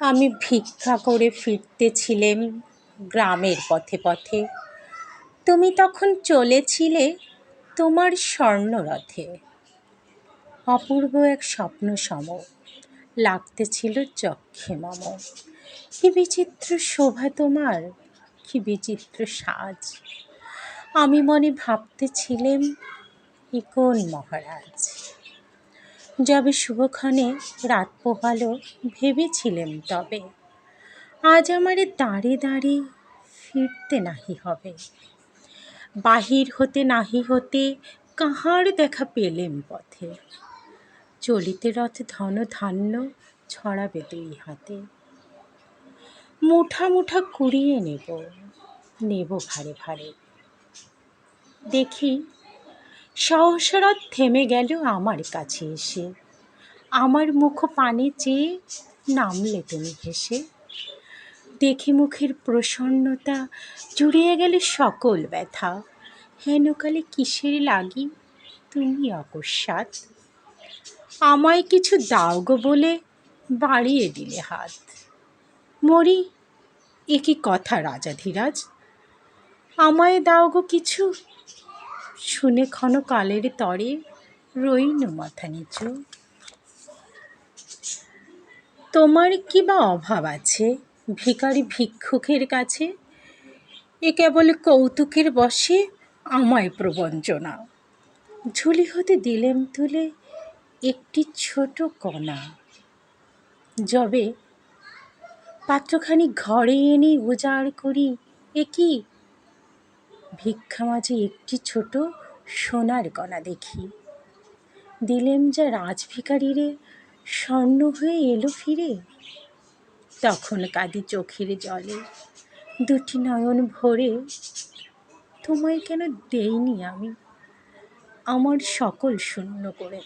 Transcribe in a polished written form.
আমি ভিক্ষা করে ফিরতেছিলেম গ্রামের পথে পথে। তুমি তখন চলেছিলে তোমার স্বর্ণরথে। অপূর্ব এক স্বপ্ন সম লাগতেছিল চক্ষে মম। কি বিচিত্র শোভা তোমার, কি বিচিত্র সাজ। আমি মনে ভাবতেছিলেম এ কোন মহারাজ। যবে শুভক্ষণে রাত পোহালো ভেবেছিলেম তবে, আজ আমারে দাঁড়ে দাঁড়ে ফিরতে নাহি হবে। বাহির হতে নাহি হতে কাহার দেখা পেলেম পথে। চলিতে রথ ধন ধান্য ছড়াবে দুই হাতে। মুঠা মুঠা কুড়িয়ে নেব ভারে ভারে। দেখি সহসা রথ থেমে গেল আমার কাছে এসে। আমার মুখ পানে চেয়ে নামলে তুমি হেসে। দেখি মুখের প্রসন্নতা জুড়িয়ে গেলে সকল ব্যথা। হেন কালে কিসের লাগি তুমি অকস্মাৎ। আমায় কিছু দাও গো বলে বাড়িয়ে দিলে হাত। মরি, এ কি কথা রাজাধিরাজ। আমায় দাও গো কিছু, শুনে ক্ষণকালের তরে রইনু মাথা নিচু। তোমার কি বা অভাব আছে ভিখারি ভিক্ষুকের কাছে। এ কেবল কৌতুকের বশে আমায় প্রবঞ্চনা। ঝুলি হতে দিলেম তুলে একটি ছোট কণা। যবে পাত্রখানি ঘরে এনে উজাড় করি, এ কি ভিক্ষা মাঝে একটি ছোট সোনার কণা দেখি। দিলেম যা রাজভিখারিরে স্বর্ণ হয়ে এলো ফিরে। তখন কাঁদি চোখের জলে দুটি নয়ন ভরে। তোমায় কেন দেইনি আমি আমার সকল শূন্য করে।